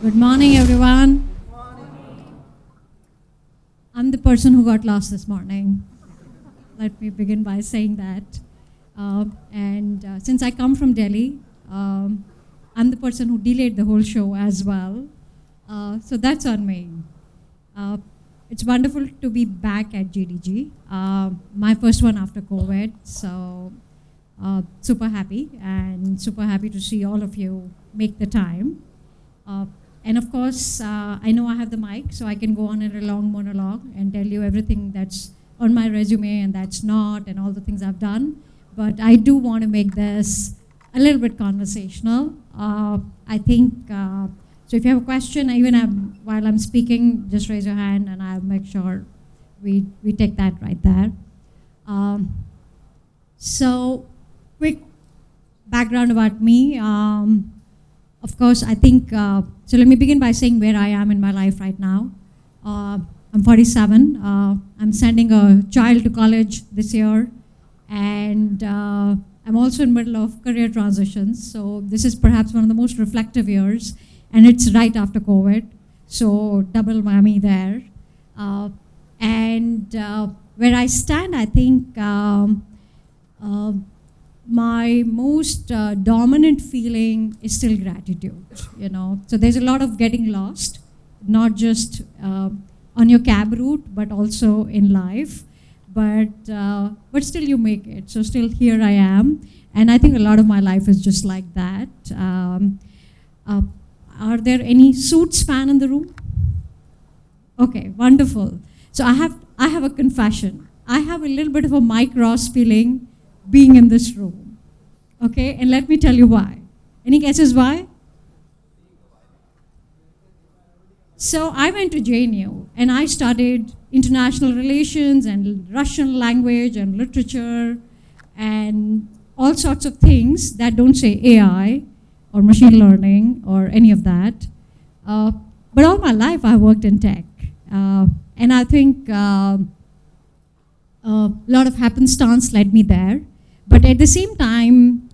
Good morning, everyone. I'm the person who got lost this morning. Let me begin by saying that. Since I come from Delhi, I'm the person who delayed the whole show as well. So that's on me. It's wonderful to be back at GDG. My first one after COVID. So super happy and super happy to see all of you make the time. And of course, I know I have the mic, so I can go on in a long monologue and tell you everything that's on my resume and that's not, and all the things I've done. But I do want to make this a little bit conversational. I think, so if you have a question, even while I'm speaking, just raise your hand and I'll make sure we take that right there. So quick background about me. Of course, I think, so let me begin by saying where I am in my life right now. I'm 47. I'm sending a child to college this year. And I'm also in the middle of career transitions. So this is perhaps one of the most reflective years. And it's right after COVID. So double whammy there. Where I stand, I think my most dominant feeling is still gratitude, you know. So there's a lot of getting lost, not just on your cab route, but also in life. But still you make it. So still here I am. And I think a lot of my life is just like that. Are there any Suits fan in the room? Okay, wonderful. So I have a confession. I have a little bit of a Mike Ross feeling being in this room. Okay, and let me tell you why. Any guesses why? So I went to JNU and I studied international relations and Russian language and literature and all sorts of things that don't say AI or machine learning or any of that. But all my life I worked in tech. And I think a lot of happenstance led me there. But at the same time,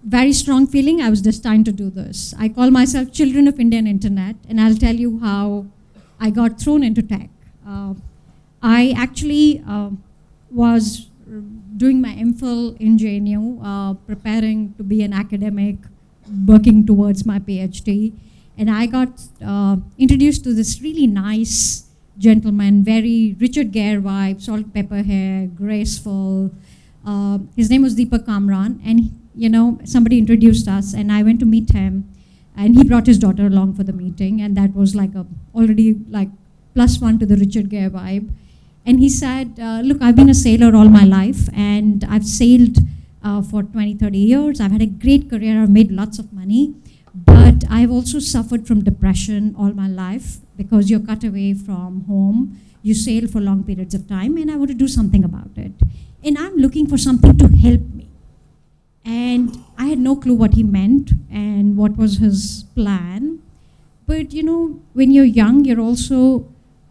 very strong feeling I was destined to do this. I call myself children of Indian internet, and I'll tell you how I got thrown into tech. I actually was doing my MPhil in JNU, preparing to be an academic, working towards my PhD. And I got introduced to this really nice gentleman, very Richard Gere vibe, salt pepper hair, graceful. His name was Deepak Kamran, and you know, somebody introduced us, and I went to meet him, and he brought his daughter along for the meeting, and that was like already like +1 to the Richard Gere vibe. And he said, look, I've been a sailor all my life, and I've sailed for 20, 30 years. I've had a great career, I've made lots of money, but I've also suffered from depression all my life because you're cut away from home, you sail for long periods of time, and I want to do something about it. And I'm looking for something to help me. And I had no clue what he meant and what was his plan. But you know, when you're young, you're also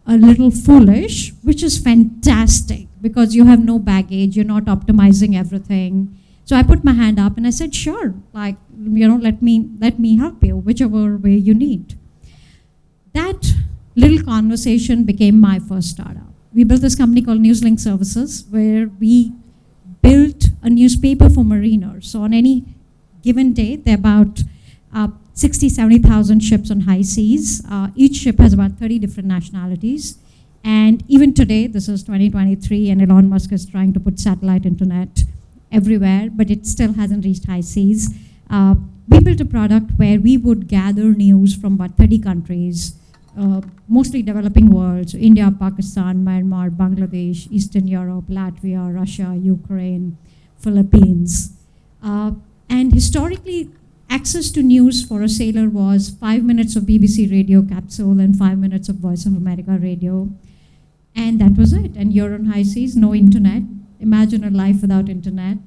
a little foolish, which is fantastic because you have no baggage, you're not optimizing everything. So I put my hand up and I said, sure, like, you know, let me help you, whichever way you need. That little conversation became my first startup. We built this company called NewsLink Services, where we built a newspaper for mariners. So on any given day, there are about 60, 70,000 ships on high seas. Each ship has about 30 different nationalities. And even today, this is 2023, and Elon Musk is trying to put satellite internet everywhere, but it still hasn't reached high seas. We built a product where we would gather news from about 30 countries, mostly developing world, so India, Pakistan, Myanmar, Bangladesh, Eastern Europe, Latvia, Russia, Ukraine, Philippines. And historically, access to news for a sailor was 5 minutes of BBC radio capsule and 5 minutes of Voice of America radio. And that was it. And you're on high seas, no internet. Imagine a life without internet.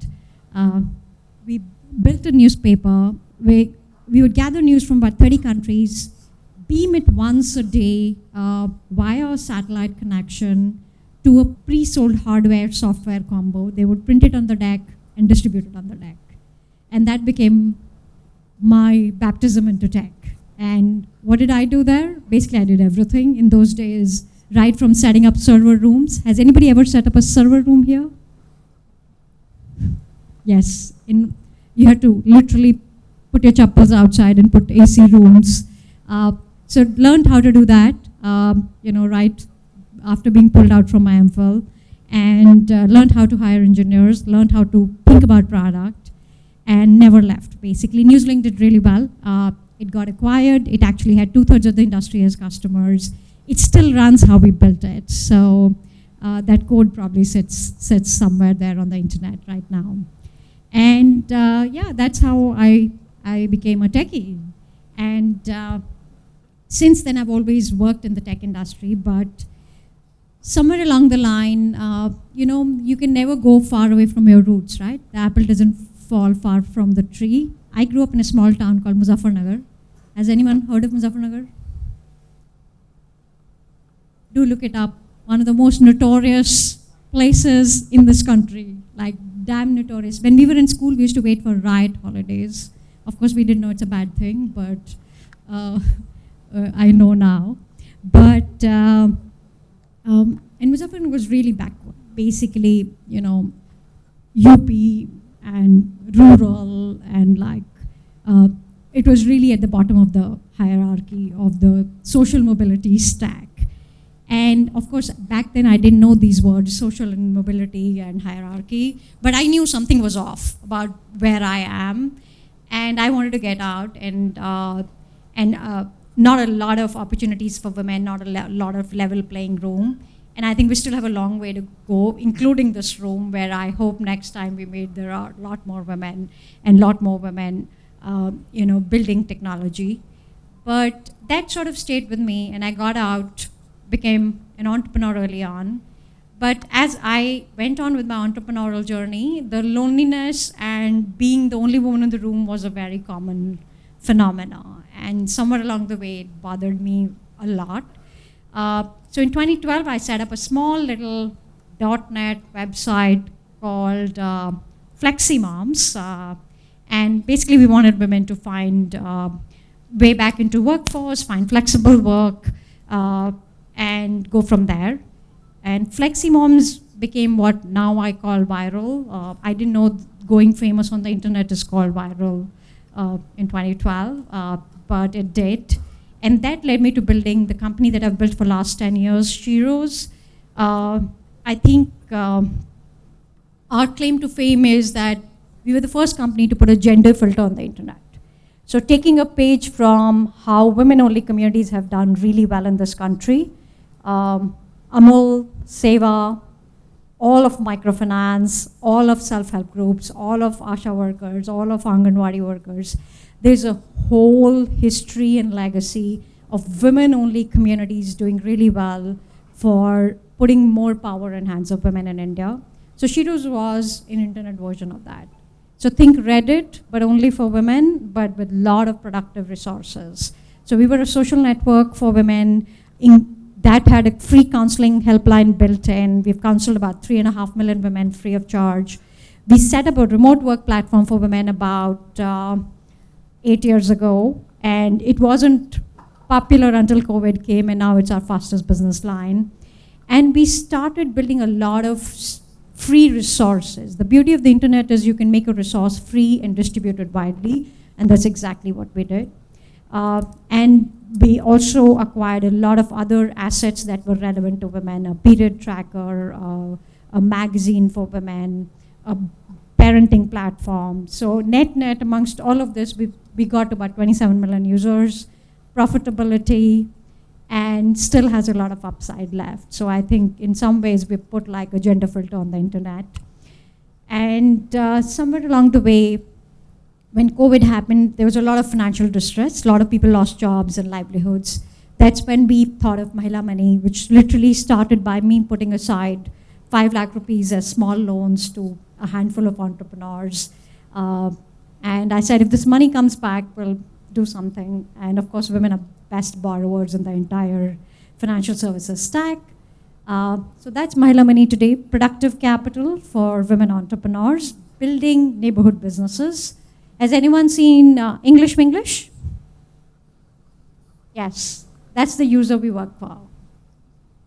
We built a newspaper where we would gather news from about 30 countries, beam it once a day via a satellite connection to a pre-sold hardware-software combo. They would print it on the deck and distribute it on the deck. And that became my baptism into tech. And what did I do there? Basically, I did everything in those days, right from setting up server rooms. Has anybody ever set up a server room here? Yes. You had to literally put your chappals outside and put AC rooms. So learned how to do that, right after being pulled out from my MPhil, and learned how to hire engineers, learned how to think about product, and never left, basically. Newslink did really well. It got acquired. It actually had 2/3 of the industry as customers. It still runs how we built it. So that code probably sits somewhere there on the internet right now. And that's how I became a techie. And since then, I've always worked in the tech industry, but somewhere along the line, you can never go far away from your roots, right? The apple doesn't fall far from the tree. I grew up in a small town called Muzaffarnagar. Has anyone heard of Muzaffarnagar? Do look it up. One of the most notorious places in this country, like damn notorious. When we were in school, we used to wait for riot holidays. Of course, we didn't know it's a bad thing, but I know now. But and Muzaffarnagar was really backward. Basically, UP and rural, and it was really at the bottom of the hierarchy of the social mobility stack. And of course, back then I didn't know these words, social and mobility and hierarchy, but I knew something was off about where I am, and I wanted to get out, and not a lot of opportunities for women, not a lot of level playing room. And I think we still have a long way to go, including this room, where I hope next time we meet, there are a lot more women and a lot more women, building technology. But that sort of stayed with me, and I got out, became an entrepreneur early on. But as I went on with my entrepreneurial journey, the loneliness and being the only woman in the room was a very common phenomena. And somewhere along the way, it bothered me a lot. So in 2012, I set up a small little .NET website called FlexiMoms. And basically, we wanted women to find way back into workforce, find flexible work, and go from there. And FlexiMoms became what now I call viral. I didn't know going famous on the internet is called viral in 2012, but it did. And that led me to building the company that I've built for the last 10 years, SHEROES. I think our claim to fame is that we were the first company to put a gender filter on the internet. So taking a page from how women-only communities have done really well in this country, Amul, Seva, all of microfinance, all of self-help groups, all of ASHA workers, all of Anganwadi workers, there's a whole history and legacy of women-only communities doing really well for putting more power in hands of women in India. So SHEROES was an internet version of that. So think Reddit, but only for women, but with a lot of productive resources. So we were a social network for women that had a free counseling helpline built in. We've counseled about 3.5 million women free of charge. We set up a remote work platform for women about 8 years ago, and it wasn't popular until COVID came, and now it's our fastest business line. And we started building a lot of free resources. The beauty of the internet is you can make a resource free and distribute it widely, and that's exactly what we did. And we also acquired a lot of other assets that were relevant to women, a period tracker, a magazine for women, a parenting platform. So net amongst all of this, we got about 27 million users, profitability, and still has a lot of upside left. So I think in some ways we put like a gender filter on the internet. And somewhere along the way, when COVID happened, there was a lot of financial distress. A lot of people lost jobs and livelihoods. That's when we thought of Mahila Money, which literally started by me putting aside 5 lakh rupees as small loans to a handful of entrepreneurs. And I said, if this money comes back, we'll do something. And of course, women are best borrowers in the entire financial services stack. So that's Mahila Money today, productive capital for women entrepreneurs, building neighborhood businesses. Has anyone seen English Winglish? Yes, that's the user we work for.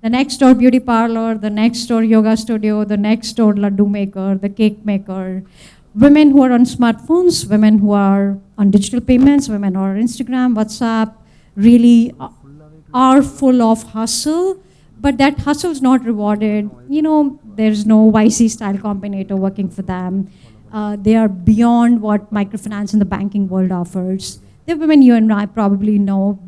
The next door beauty parlor, the next door yoga studio, the next door laddu maker, the cake maker, women who are on smartphones, women who are on digital payments, women who are on Instagram, WhatsApp, really are full of hustle, but that hustle is not rewarded. You know, there's no YC style combinator working for them. They are beyond what microfinance in the banking world offers. They're women you and I probably know.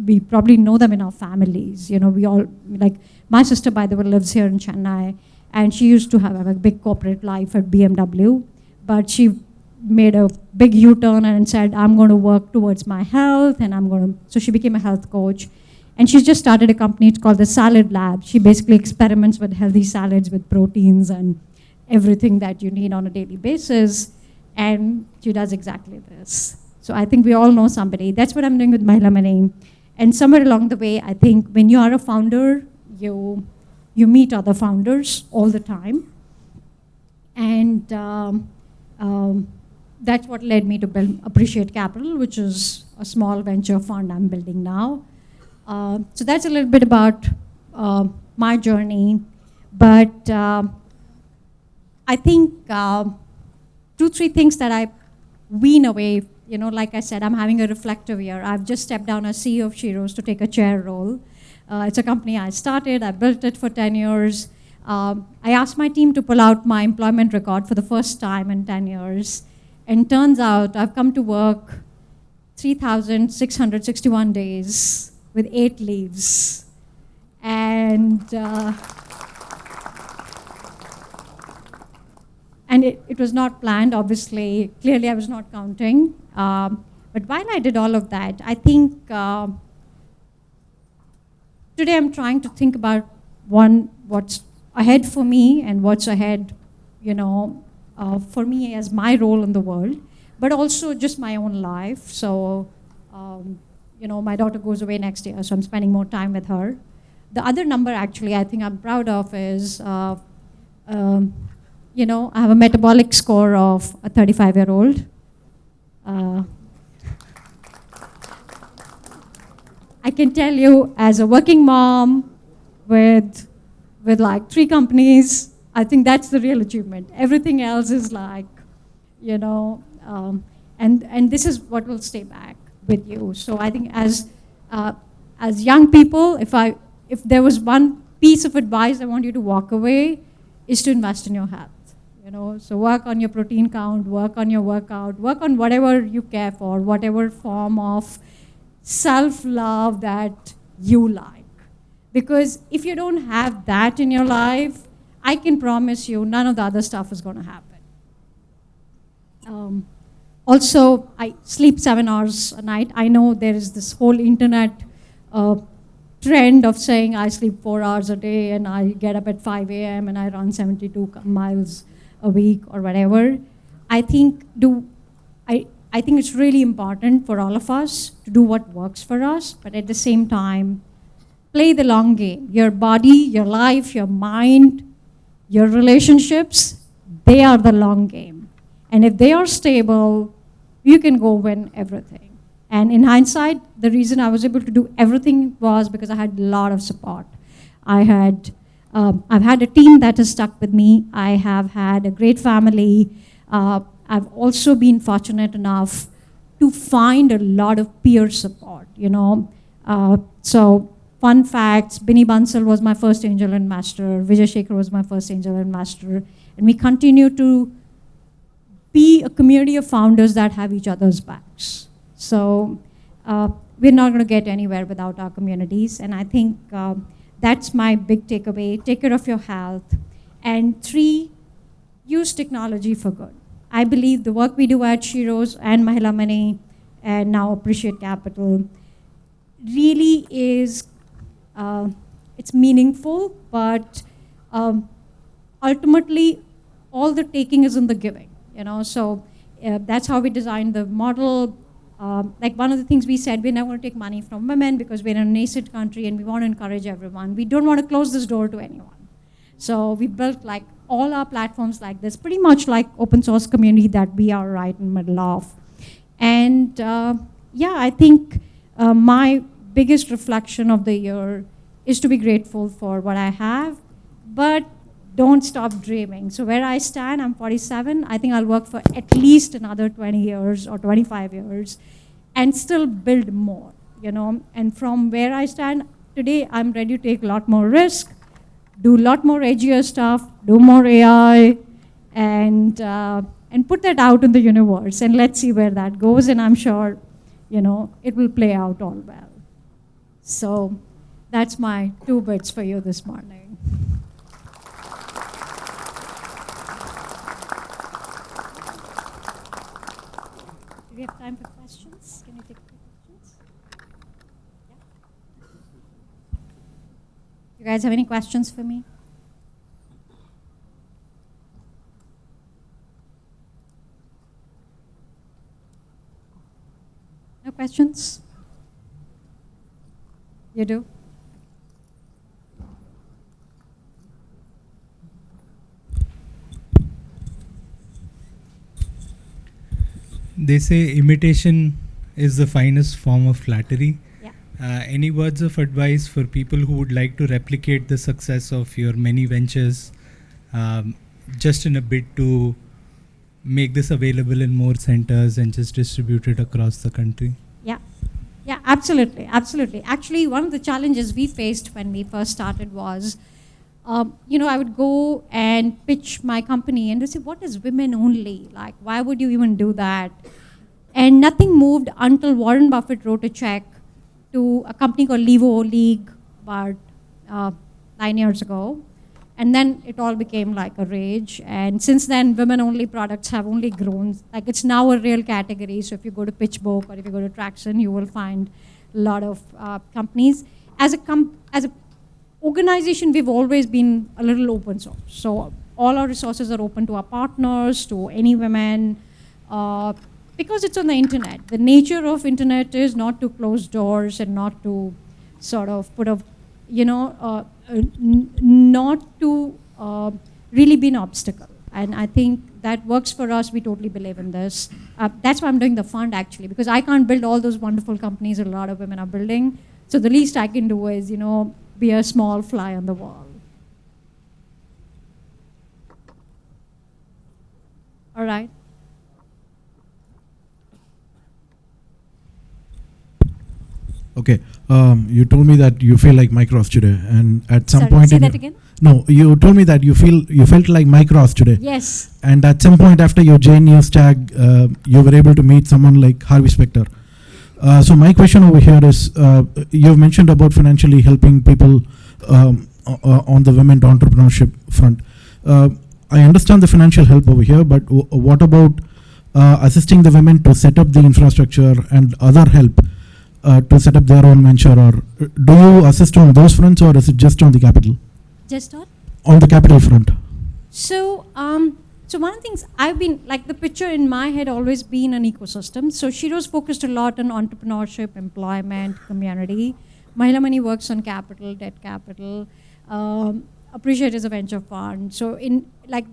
We probably know them in our families. You know, we all, like, my sister, by the way, lives here in Chennai, and she used to have a big corporate life at BMW, but she made a big U-turn and said, I'm going to work towards my health, and so she became a health coach. And she's just started a company, it's called the Salad Lab. She basically experiments with healthy salads with proteins and everything that you need on a daily basis, and she does exactly this. So I think we all know somebody. That's what I'm doing with Mahila Money. And somewhere along the way, I think when you are a founder, you meet other founders all the time. And that's what led me to build Appreciate Capital, which is a small venture fund I'm building now. So that's a little bit about my journey. But I think 2-3 things that I wean away. You know, like I said, I'm having a reflective year. I've just stepped down as CEO of SHEROES to take a chair role. It's a company I started. I built it for 10 years. I asked my team to pull out my employment record for the first time in 10 years. And turns out I've come to work 3,661 days with 8 leaves. And it was not planned, obviously. Clearly, I was not counting. But while I did all of that, I think today I'm trying to think about what's ahead for me and what's ahead, you know, for me as my role in the world, but also just my own life. So, you know, my daughter goes away next year, so I'm spending more time with her. The other number, actually, I think I'm proud of is, you know, I have a metabolic score of a 35-year-old. I can tell you, as a working mom with like 3 companies, I think that's the real achievement. Everything else is like, you know, and this is what will stay back with you. So I think as young people, if there was one piece of advice I want you to walk away, is to invest in your health. You know, so work on your protein count, work on your workout, work on whatever you care for, whatever form of self-love that you like. Because if you don't have that in your life, I can promise you none of the other stuff is going to happen. Also, I sleep 7 hours a night. I know there is this whole internet trend of saying I sleep 4 hours a day and I get up at 5 a.m. and I run 72 miles a week or whatever. I think it's really important for all of us to do what works for us, but at the same time, play the long game. Your body, your life, your mind, your relationships, they are the long game. And if they are stable, you can go win everything. And in hindsight, the reason I was able to do everything was because I had a lot of support. I've had a team that has stuck with me. I have had a great family. I've also been fortunate enough to find a lot of peer support, you know. So fun facts, Binny Bansal was my first angel investor. Vijay Shekhar was my first angel investor. And we continue to be a community of founders that have each other's backs. So we're not going to get anywhere without our communities. And I think that's my big takeaway. Take care of your health. And 3, use technology for good. I believe the work we do at SHEROES and Mahila Money and now Appreciate Capital really is, it's meaningful, but ultimately all the taking is in the giving, you know. So that's how we designed the model. Like one of the things we said, we're not going to take money from women because we're in a nascent country and we want to encourage everyone. We don't want to close this door to anyone. So we built like all our platforms like this, pretty much like open source community that we are right in the middle of. And yeah, I think my biggest reflection of the year is to be grateful for what I have, but don't stop dreaming. So where I stand, I'm 47. I think I'll work for at least another 20 years or 25 years and still build more, you know. And from where I stand today, I'm ready to take a lot more risk, do a lot more edgier stuff, do more AI, and put that out in the universe. And let's see where that goes. And I'm sure, you know, it will play out all well. So that's my 2 bits for you this morning. Do we have time for questions? Can you take questions? Yeah. You guys have any questions for me? No questions? You do? They say imitation is the finest form of flattery. Yeah. Any words of advice for people who would like to replicate the success of your many ventures, just in a bid to make this available in more centers and just distribute it across the country? Yeah, absolutely, absolutely. Actually, one of the challenges we faced when we first started was, you know, I would go and pitch my company and they say, what is women only? Like, why would you even do that? And nothing moved until Warren Buffett wrote a check to a company called Levo League about 9 years ago. And then it all became like a rage. And since then, women-only products have only grown. Like, it's now a real category. So if you go to PitchBook or if you go to Traction, you will find a lot of companies. As a organization, we've always been a little open source. So all our resources are open to our partners, to any women, because it's on the internet. The nature of internet is not to close doors and not to sort of put a, you know, not to really be an obstacle. And I think that works for us. We totally believe in this. That's why I'm doing the fund, actually, because I can't build all those wonderful companies a lot of women are building. So the least I can do is, you know, be a small fly on the wall. All right. Okay. You told me that you feel like Micros today, and at some Sorry, point say in that again? No, you told me that you felt like Micros today. Yes. And at some point after your J News tag, you were able to meet someone like Harvey Specter. So my question over here is, you've mentioned about financially helping people on the women entrepreneurship front. I understand the financial help over here, but what about assisting the women to set up the infrastructure and other help to set up their own venture? Or do you assist on those fronts, or is it just on the capital? Just on? On the capital front. So, so one of the things I've been, like, the picture in my head always been an ecosystem. So SHEROES focused a lot on entrepreneurship, employment, community. Mahila Money works on capital, debt capital. Appreciate is a venture fund. So in, like,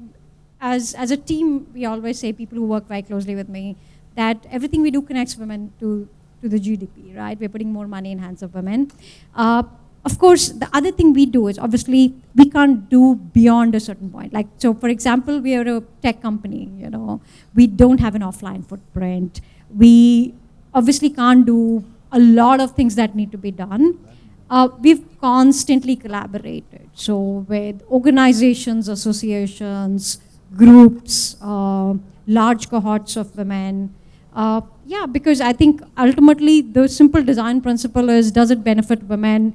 as a team, we always say, people who work very closely with me, that everything we do connects women to the GDP, right? We're putting more money in hands of women. Of course, the other thing we do is, obviously, we can't do beyond a certain point. Like, so for example, we are a tech company, you know. We don't have an offline footprint. We obviously can't do a lot of things that need to be done. We've constantly collaborated. So with organizations, associations, groups, large cohorts of women. Yeah, because I think ultimately the simple design principle is, does it benefit women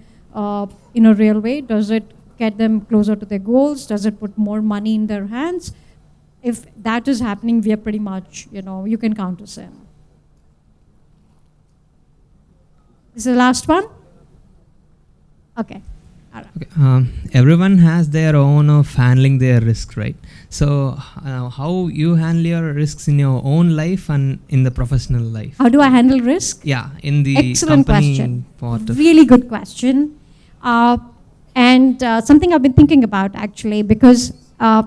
in a real way? Does it get them closer to their goals? Does it put more money in their hands? If that is happening, we are pretty much, you know, you can count us in. This is the last one? Okay. All right. Okay. Everyone has their own of handling their risks, right? So how you handle your risks in your own life and in the professional life? How do I handle risk? Yeah, in the Excellent company question. part of Really good question. And something I've been thinking about, actually, because a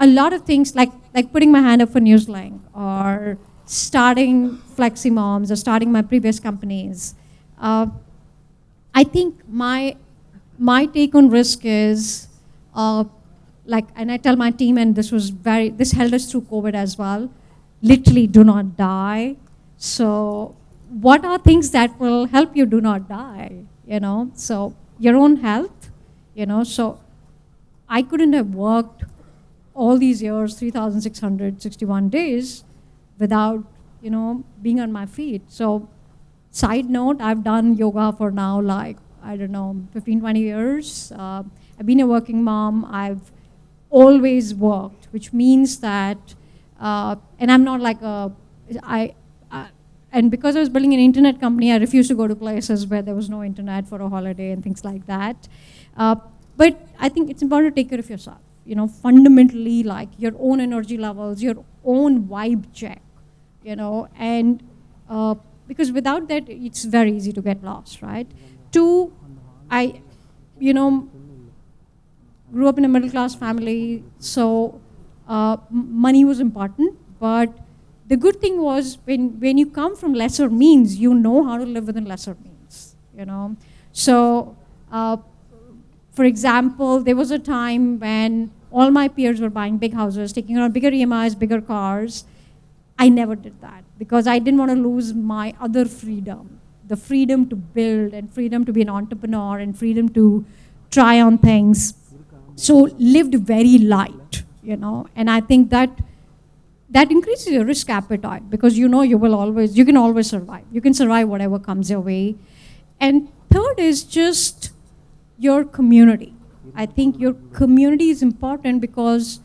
lot of things, like putting my hand up for Newslink, or starting Flexi Moms, or starting my previous companies, I think my take on risk is, and I tell my team, and this held us through COVID as well, literally do not die. So what are things that will help you do not die, So your own health, so I couldn't have worked all these years, 3,661 days, without, being on my feet. So side note, I've done yoga for now, 15, 20 years. I've been a working mom. I've always worked, which means that, and I'm not and because I was building an internet company, I refused to go to places where there was no internet for a holiday and things like that. But I think it's important to take care of yourself. Fundamentally, your own energy levels, your own vibe check, and because without that, it's very easy to get lost, right? Two, I, grew up in a middle-class family, so money was important, but the good thing was when you come from lesser means, you know how to live within lesser means, So, for example, there was a time when all my peers were buying big houses, taking on bigger EMIs, bigger cars. I never did that because I didn't want to lose my other freedom, the freedom to build and freedom to be an entrepreneur and freedom to try on things. So lived very light, and I think that increases your risk appetite because you can always survive. You can survive whatever comes your way. And third is just your community. I think your community is important because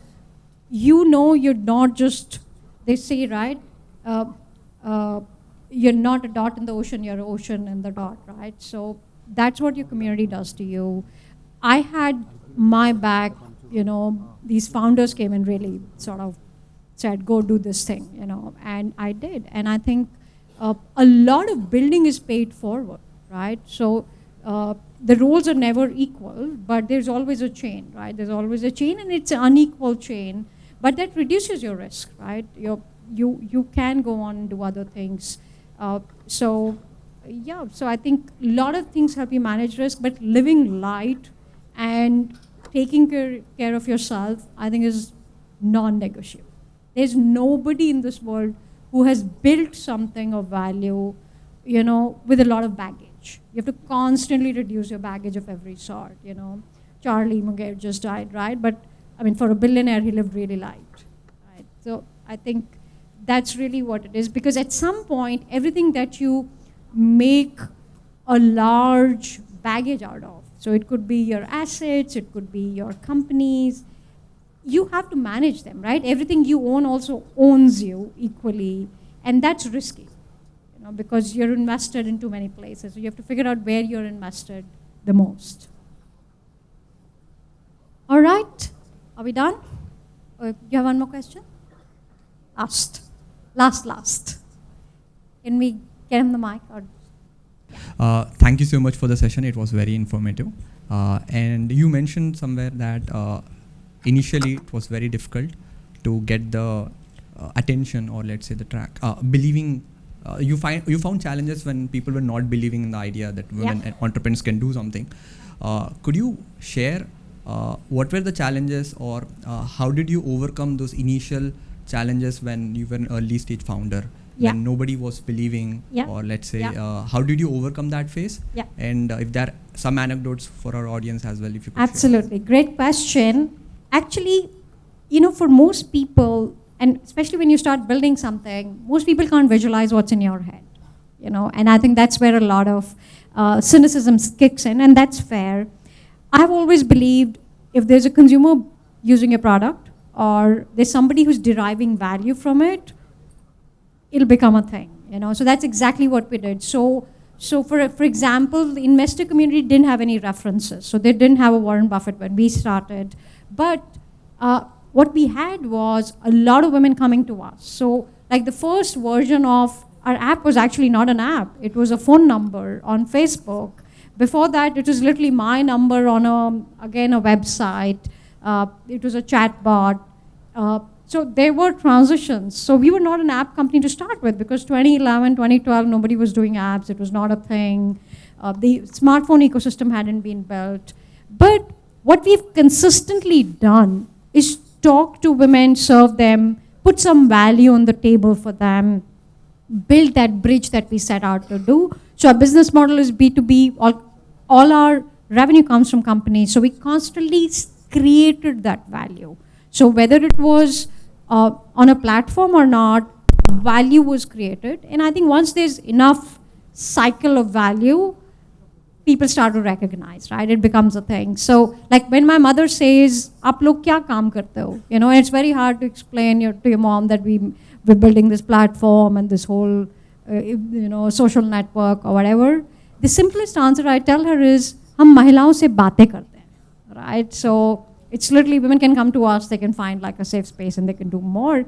you're not just, they say, right? You're not a dot in the ocean, you're an ocean in the dot, right? So that's what your community does to you. I had my back, these founders came and really sort of said, go do this thing, and I did. And I think a lot of building is paid forward, right? So the roles are never equal, but there's always a chain, right? There's always a chain, and it's an unequal chain, but that reduces your risk, right? You can go on and do other things. So I think a lot of things help you manage risk, but living light and taking care of yourself, I think, is non-negotiable. There's nobody in this world who has built something of value, with a lot of baggage. You have to constantly reduce your baggage of every sort, Charlie Munger just died, right? But, for a billionaire, he lived really light, right? So I think that's really what it is, because at some point, everything that you make a large baggage out of, so it could be your assets, it could be your companies, you have to manage them, right? Everything you own also owns you equally, and that's risky, because you're invested in too many places. So you have to figure out where you're invested the most. All right, are we done? You have one more question? Last. Can we get him the mic? Thank you so much for the session. It was very informative. And you mentioned somewhere that initially it was very difficult to get the attention, or let's say the track. Believing, you found challenges when people were not believing in the idea that women and entrepreneurs can do something. Could you share what were the challenges, or how did you overcome those initial challenges when you were an early stage founder? When nobody was believing, or let's say, how did you overcome that phase? And if there are some anecdotes for our audience as well, if you could Absolutely, share. Great question. Actually, for most people, and especially when you start building something, most people can't visualize what's in your head, and I think that's where a lot of cynicism kicks in, and that's fair. I've always believed if there's a consumer using a product, or there's somebody who's deriving value from it, it'll become a thing, So that's exactly what we did. So for example, the investor community didn't have any references. So they didn't have a Warren Buffett when we started. But what we had was a lot of women coming to us. So the first version of our app was actually not an app. It was a phone number on Facebook. Before that, it was literally my number on a website. It was a chat bot. So there were transitions. So we were not an app company to start with, because 2011, 2012, nobody was doing apps. It was not a thing. The smartphone ecosystem hadn't been built. But what we've consistently done is talk to women, serve them, put some value on the table for them, build that bridge that we set out to do. So our business model is B2B. All our revenue comes from companies. So we constantly created that value. So whether it was on a platform or not, value was created. And I think once there's enough cycle of value, people start to recognize, right? It becomes a thing. So like when my mother says, "Aap log kya kaam karte ho?" You know, it's very hard to explain to your mom that we're building this platform and this whole, social network or whatever. The simplest answer I tell her is, "Hum mahilaon se baatein karte hain," right? So it's literally women can come to us, they can find like a safe space and they can do more.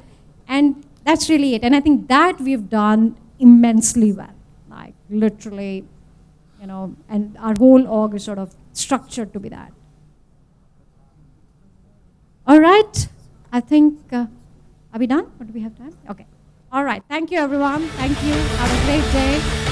And that's really it. And I think that we've done immensely well, like literally, and our whole org is sort of structured to be that. All right, I think, are we done? Or do we have time? Okay. All right, thank you everyone. Thank you, have a great day.